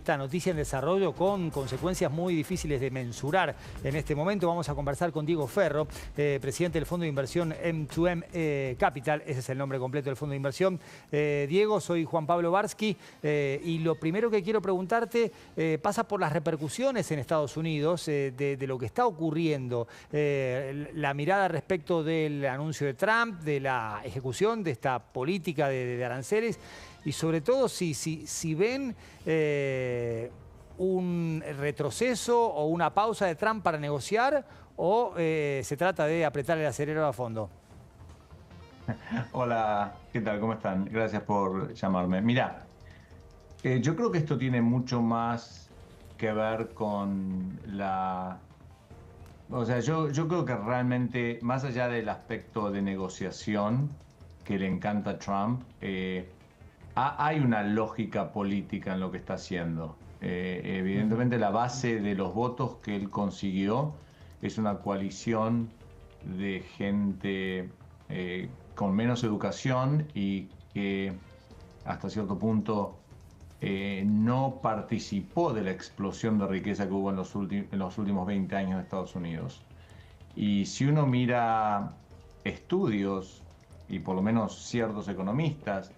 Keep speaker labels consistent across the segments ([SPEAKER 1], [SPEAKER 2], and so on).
[SPEAKER 1] esta noticia en desarrollo con consecuencias muy difíciles de mensurar en este momento. Vamos a conversar con Diego Ferro, presidente del fondo de inversión M2M Capital. Ese es el nombre completo del fondo de inversión. Diego, soy Juan Pablo Barsky y lo primero que quiero preguntarte pasa por las repercusiones en Estados Unidos de lo que está ocurriendo. La mirada respecto del anuncio de Trump, de la ejecución de esta política de aranceles y sobre todo si ven un retroceso o una pausa de Trump para negociar o se trata de apretar el acelerador a fondo.
[SPEAKER 2] Hola, ¿qué tal? ¿Cómo están? Gracias por llamarme. Mirá, yo creo que esto tiene mucho más que ver con la... O sea, yo creo que realmente, más allá del aspecto de negociación que le encanta a Trump, hay una lógica política en lo que está haciendo. Evidentemente, la base de los votos que él consiguió es una coalición de gente con menos educación y que hasta cierto punto no participó de la explosión de riqueza que hubo en los últimos 20 años de Estados Unidos. Y si uno mira estudios, y por lo menos ciertos economistas,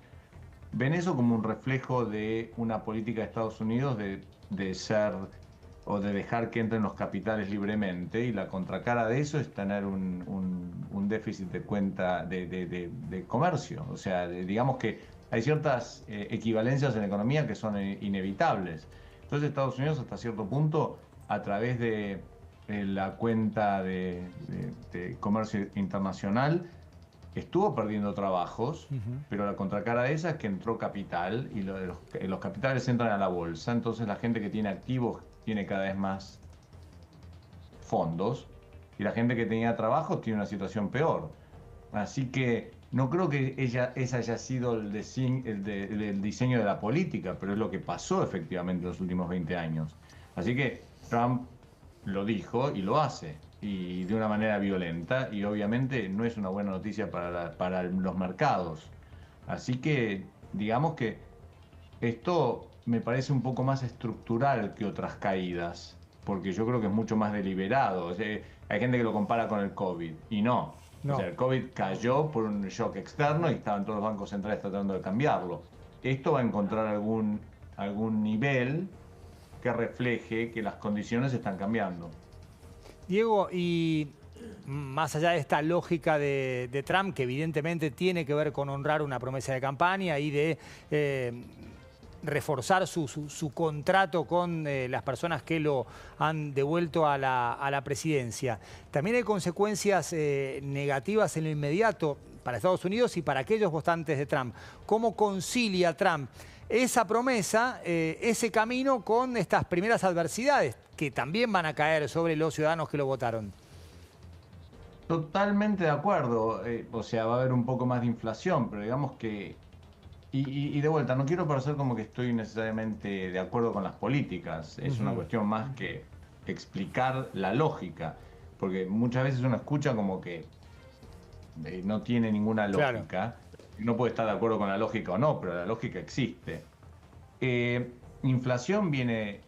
[SPEAKER 2] ven eso como un reflejo de una política de Estados Unidos de ser o de dejar que entren los capitales libremente, y la contracara de eso es tener un déficit de cuenta de comercio. O sea, digamos que hay ciertas equivalencias en la economía que son inevitables. Entonces Estados Unidos hasta cierto punto, a través de la cuenta de comercio internacional, estuvo perdiendo trabajos, pero la contracara de esa es que entró capital y los capitales entran a la bolsa. Entonces la gente que tiene activos tiene cada vez más fondos y la gente que tenía trabajo tiene una situación peor. Así que no creo que ese haya sido el diseño de la política, pero es lo que pasó efectivamente en los últimos 20 años. Así que Trump lo dijo y lo hace, y de una manera violenta, y obviamente no es una buena noticia para los mercados. Así que digamos que esto me parece un poco más estructural que otras caídas, porque yo creo que es mucho más deliberado. O sea, hay gente que lo compara con el COVID, y no. O sea, el COVID cayó por un shock externo y estaban todos los bancos centrales tratando de cambiarlo. Esto va a encontrar algún nivel que refleje que las condiciones están cambiando.
[SPEAKER 1] Diego, y más allá de esta lógica de Trump, que evidentemente tiene que ver con honrar una promesa de campaña y de reforzar su contrato con las personas que lo han devuelto a la presidencia, también hay consecuencias negativas en lo inmediato para Estados Unidos y para aquellos votantes de Trump. ¿Cómo concilia Trump esa promesa, ese camino con estas primeras adversidades que también van a caer sobre los ciudadanos que lo votaron?
[SPEAKER 2] Totalmente de acuerdo. O sea, va a haber un poco más de inflación, pero digamos que... Y de vuelta, no quiero parecer como que estoy necesariamente de acuerdo con las políticas. Es una cuestión más que explicar la lógica, porque muchas veces uno escucha como que no tiene ninguna lógica. Claro. No puede estar de acuerdo con la lógica o no, pero la lógica existe. Inflación viene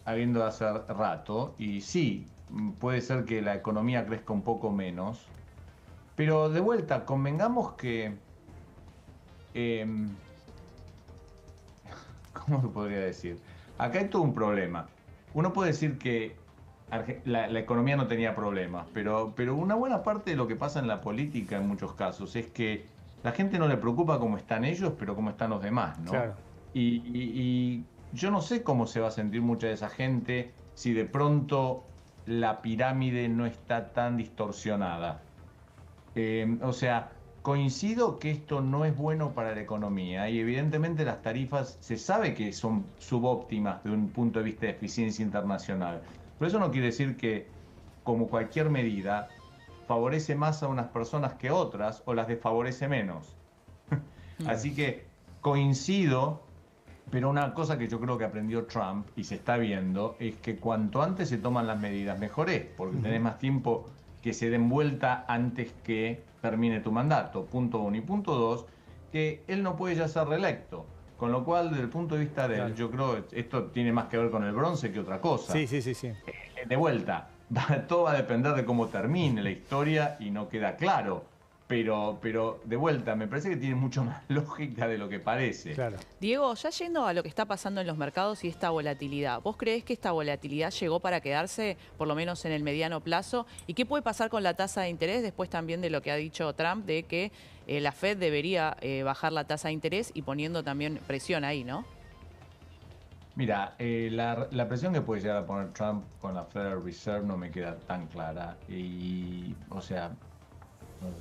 [SPEAKER 2] habiendo hace rato, y sí, puede ser que la economía crezca un poco menos, pero de vuelta, convengamos que... ¿cómo lo podría decir? Acá hay todo un problema. Uno puede decir que la economía no tenía problemas, pero una buena parte de lo que pasa en la política en muchos casos es que la gente no le preocupa cómo están ellos, pero cómo están los demás, ¿no? Claro. Y yo no sé cómo se va a sentir mucha de esa gente si de pronto la pirámide no está tan distorsionada. O sea, coincido que esto no es bueno para la economía, y evidentemente las tarifas se sabe que son subóptimas de un punto de vista de eficiencia internacional. Pero eso no quiere decir que, como cualquier medida, favorece más a unas personas que otras o las desfavorece menos. Así que coincido, pero una cosa que yo creo que aprendió Trump y se está viendo es que cuanto antes se toman las medidas, mejor es, porque tenés más tiempo que se den vuelta antes que termine tu mandato, punto 1. Y punto 2, que él no puede ya ser reelecto. Con lo cual, desde el punto de vista
[SPEAKER 1] Claro.
[SPEAKER 2] yo creo que esto tiene más que ver con el bronce que otra cosa.
[SPEAKER 1] Sí, sí, sí, sí.
[SPEAKER 2] De vuelta, todo va a depender de cómo termine la historia y no queda claro. Pero de vuelta, me parece que tiene mucho más lógica de lo que parece.
[SPEAKER 1] Claro.
[SPEAKER 3] Diego, ya yendo a lo que está pasando en los mercados y esta volatilidad, ¿vos creés que esta volatilidad llegó para quedarse, por lo menos en el mediano plazo? ¿Y qué puede pasar con la tasa de interés después también de lo que ha dicho Trump, de que la Fed debería bajar la tasa de interés y poniendo también presión ahí, ¿no?
[SPEAKER 2] Mira, la presión que puede llegar a poner Trump con la Federal Reserve no me queda tan clara. Y, o sea,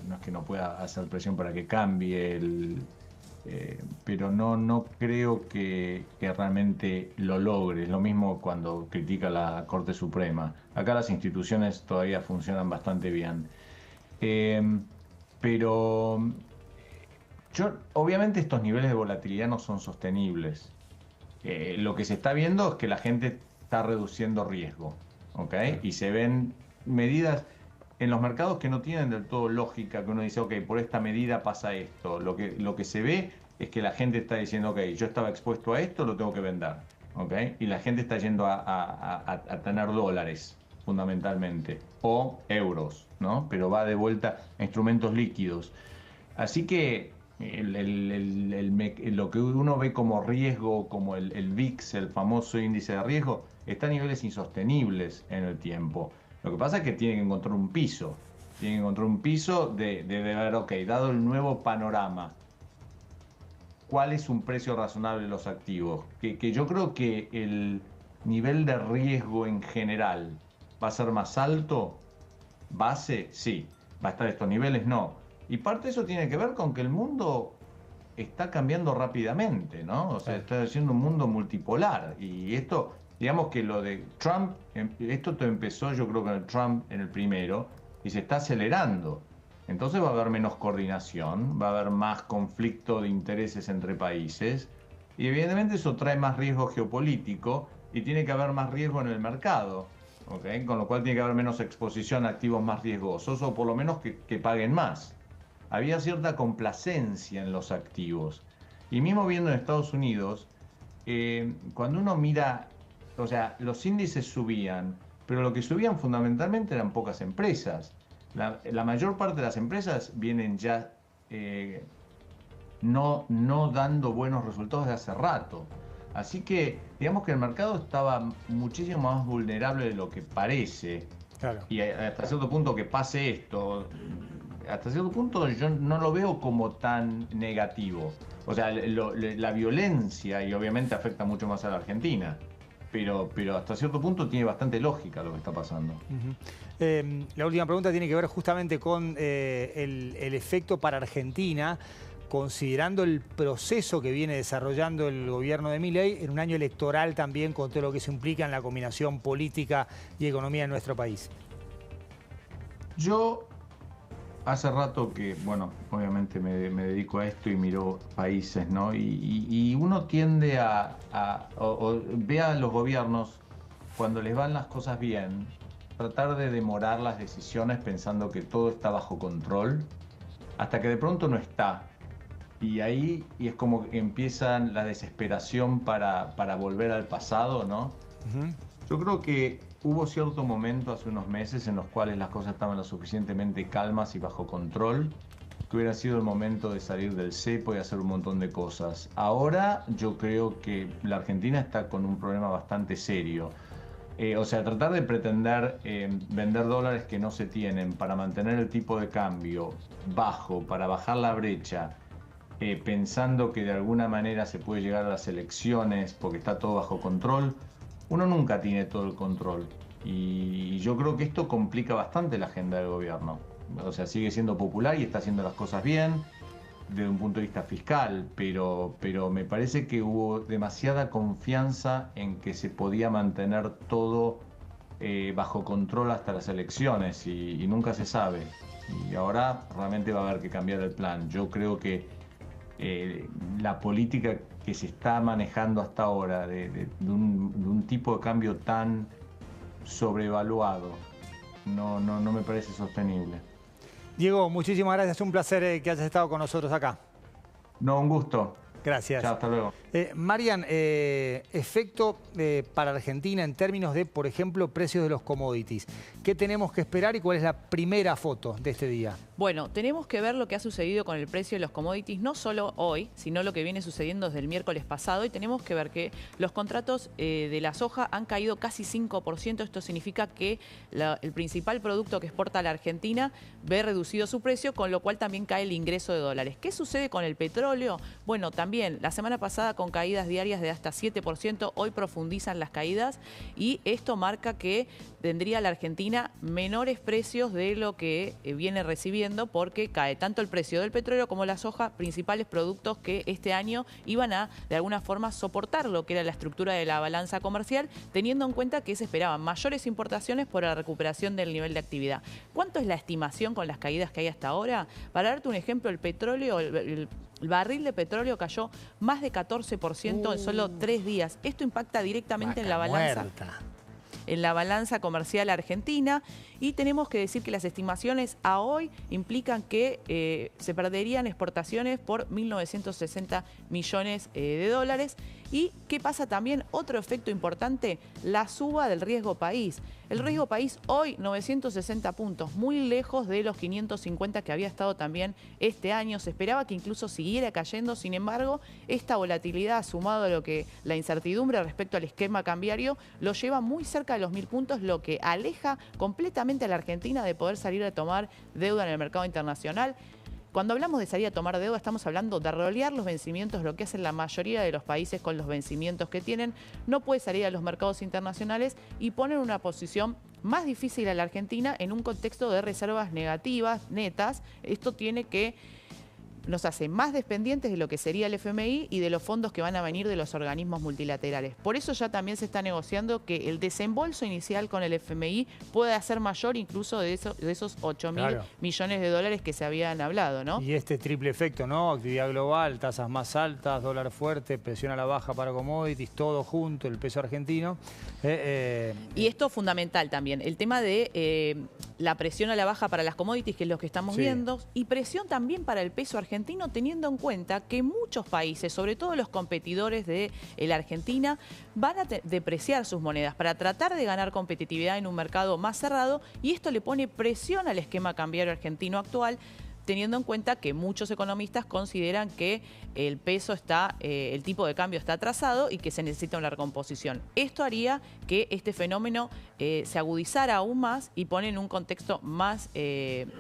[SPEAKER 2] no es que no pueda hacer presión para que cambie pero no creo que realmente lo logre. Es lo mismo cuando critica la Corte Suprema. Acá las instituciones todavía funcionan bastante bien. Eh, pero obviamente estos niveles de volatilidad no son sostenibles. Lo que se está viendo es que la gente está reduciendo riesgo, ¿ok? Y se ven medidas en los mercados que no tienen del todo lógica, que uno dice, ok, por esta medida pasa esto. Lo que se ve es que la gente está diciendo, ok, yo estaba expuesto a esto, lo tengo que vender, ¿ok? Y la gente está yendo a tener dólares, fundamentalmente, o euros, ¿no? Pero va de vuelta a instrumentos líquidos. Así que lo que uno ve como riesgo, como el VIX, el famoso índice de riesgo, está a niveles insostenibles en el tiempo. Lo que pasa es que tienen que encontrar un piso. Tienen que encontrar un piso de ver, ok, dado el nuevo panorama, ¿cuál es un precio razonable de los activos? Que yo creo que el nivel de riesgo en general va a ser más alto. Base, sí. ¿Va a estar a estos niveles? No. Y parte de eso tiene que ver con que el mundo está cambiando rápidamente, ¿no? O sea, está siendo un mundo multipolar. Y esto, digamos que lo de Trump, esto empezó yo creo con el Trump en el primero, y se está acelerando. Entonces va a haber menos coordinación, va a haber más conflicto de intereses entre países, y evidentemente eso trae más riesgo geopolítico, y tiene que haber más riesgo en el mercado, ¿ok? Con lo cual tiene que haber menos exposición a activos más riesgosos, o por lo menos que paguen más. Había cierta complacencia en los activos. Y mismo viendo en Estados Unidos, cuando uno mira, o sea, los índices subían, pero lo que subían fundamentalmente eran pocas empresas. La mayor parte de las empresas vienen ya no dando buenos resultados de hace rato. Así que, digamos que el mercado estaba muchísimo más vulnerable de lo que parece.
[SPEAKER 1] Claro.
[SPEAKER 2] Y hasta cierto punto que pase esto, hasta cierto punto yo no lo veo como tan negativo. O sea, la violencia y obviamente afecta mucho más a la Argentina, pero hasta cierto punto tiene bastante lógica lo que está pasando.
[SPEAKER 1] La última pregunta tiene que ver justamente con el efecto para Argentina, considerando el proceso que viene desarrollando el gobierno de Milei en un año electoral también, con todo lo que eso implica en la combinación política y economía en nuestro país.
[SPEAKER 2] Yo hace rato que, bueno, obviamente me dedico a esto y miro países, ¿no? Y uno tiende o ve a los gobiernos, cuando les van las cosas bien, tratar de demorar las decisiones pensando que todo está bajo control, hasta que de pronto no está. Y ahí es como que empieza la desesperación para volver al pasado, ¿no? Yo creo que hubo cierto momento hace unos meses en los cuales las cosas estaban lo suficientemente calmas y bajo control, que hubiera sido el momento de salir del cepo y hacer un montón de cosas. Ahora yo creo que la Argentina está con un problema bastante serio. O sea, tratar de pretender vender dólares que no se tienen para mantener el tipo de cambio bajo, para bajar la brecha, pensando que de alguna manera se puede llegar a las elecciones porque está todo bajo control, uno nunca tiene todo el control. Y yo creo que esto complica bastante la agenda del gobierno. O sea, sigue siendo popular y está haciendo las cosas bien desde un punto de vista fiscal, pero me parece que hubo demasiada confianza en que se podía mantener todo bajo control hasta las elecciones y nunca se sabe. Y ahora realmente va a haber que cambiar el plan. Yo creo que la política que se está manejando hasta ahora de un tipo de cambio tan sobrevaluado no me parece sostenible.
[SPEAKER 1] Diego, muchísimas gracias. Un placer que hayas estado con nosotros acá.
[SPEAKER 2] No, un gusto.
[SPEAKER 1] Gracias.
[SPEAKER 2] Chao, hasta luego.
[SPEAKER 1] Marian, efecto para Argentina en términos de, por ejemplo, precios de los commodities. ¿Qué tenemos que esperar y cuál es la primera foto de este día?
[SPEAKER 3] Bueno, tenemos que ver lo que ha sucedido con el precio de los commodities, no solo hoy, sino lo que viene sucediendo desde el miércoles pasado. Y tenemos que ver que los contratos de la soja han caído casi 5%. Esto significa que el principal producto que exporta la Argentina ve reducido su precio, con lo cual también cae el ingreso de dólares. ¿Qué sucede con el petróleo? Bueno, también la semana pasada con caídas diarias de hasta 7%, hoy profundizan las caídas y esto marca que tendría la Argentina menores precios de lo que viene recibiendo, porque cae tanto el precio del petróleo como la soja, principales productos que este año iban a, de alguna forma, soportar lo que era la estructura de la balanza comercial, teniendo en cuenta que se esperaban mayores importaciones por la recuperación del nivel de actividad. ¿Cuánto es la estimación con las caídas que hay hasta ahora? Para darte un ejemplo, el petróleo, el barril de petróleo cayó más de 14% en solo 3 días. Esto impacta directamente en la balanza. En la balanza comercial argentina, y tenemos que decir que las estimaciones a hoy implican que se perderían exportaciones por 1.960 millones de dólares. ¿Y qué pasa también? Otro efecto importante, la suba del riesgo país. El riesgo país hoy 960 puntos, muy lejos de los 550 que había estado también este año. Se esperaba que incluso siguiera cayendo, sin embargo, esta volatilidad sumado a lo que la incertidumbre respecto al esquema cambiario lo lleva muy cerca de los 1.000 puntos, lo que aleja completamente a la Argentina de poder salir a tomar deuda en el mercado internacional. Cuando hablamos de salir a tomar deuda, estamos hablando de rolear los vencimientos, lo que hacen la mayoría de los países con los vencimientos que tienen. No puede salir a los mercados internacionales y poner una posición más difícil a la Argentina en un contexto de reservas negativas, netas. Esto nos hace más dependientes de lo que sería el FMI y de los fondos que van a venir de los organismos multilaterales. Por eso ya también se está negociando que el desembolso inicial con el FMI pueda ser mayor incluso de esos 8.000 millones de dólares que se habían hablado, ¿no?
[SPEAKER 1] Y este triple efecto, ¿no? Actividad global, tasas más altas, dólar fuerte, presión a la baja para commodities, todo junto, el peso argentino.
[SPEAKER 3] Y esto fundamental también, el tema de la presión a la baja para las commodities, que es lo que estamos viendo, y presión también para el peso argentino, teniendo en cuenta que muchos países, sobre todo los competidores de la Argentina, van a depreciar sus monedas para tratar de ganar competitividad en un mercado más cerrado, y esto le pone presión al esquema cambiario argentino actual, teniendo en cuenta que muchos economistas consideran que el peso el tipo de cambio está atrasado y que se necesita una recomposición. Esto haría que este fenómeno se agudizara aún más y pone en un contexto más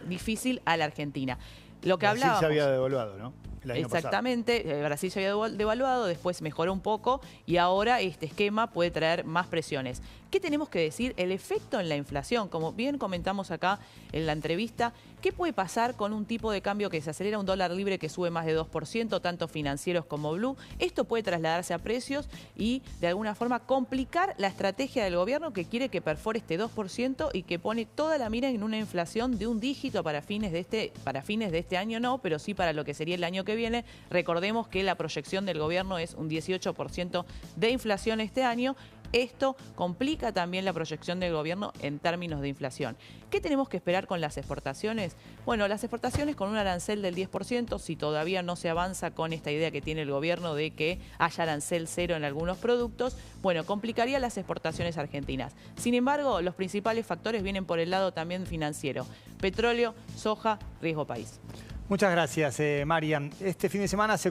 [SPEAKER 3] difícil a la Argentina. Lo que hablábamos,
[SPEAKER 4] se había devaluado, ¿no?
[SPEAKER 3] Exactamente, Brasil se había devaluado, después mejoró un poco y ahora este esquema puede traer más presiones. ¿Qué tenemos que decir? El efecto en la inflación, como bien comentamos acá en la entrevista, ¿qué puede pasar con un tipo de cambio que se acelera, un dólar libre que sube más de 2%, tanto financieros como blue? Esto puede trasladarse a precios y de alguna forma complicar la estrategia del gobierno, que quiere que perfore este 2% y que pone toda la mira en una inflación de un dígito para fines de este año no, pero sí para lo que sería el año que viene. Recordemos que la proyección del gobierno es un 18% de inflación este año. Esto complica también la proyección del gobierno en términos de inflación. ¿Qué tenemos que esperar con las exportaciones? Bueno, las exportaciones con un arancel del 10%, si todavía no se avanza con esta idea que tiene el gobierno de que haya arancel cero en algunos productos, bueno, complicaría las exportaciones argentinas. Sin embargo, los principales factores vienen por el lado también financiero: petróleo, soja, riesgo país.
[SPEAKER 1] Muchas gracias, Marian. Este fin de semana se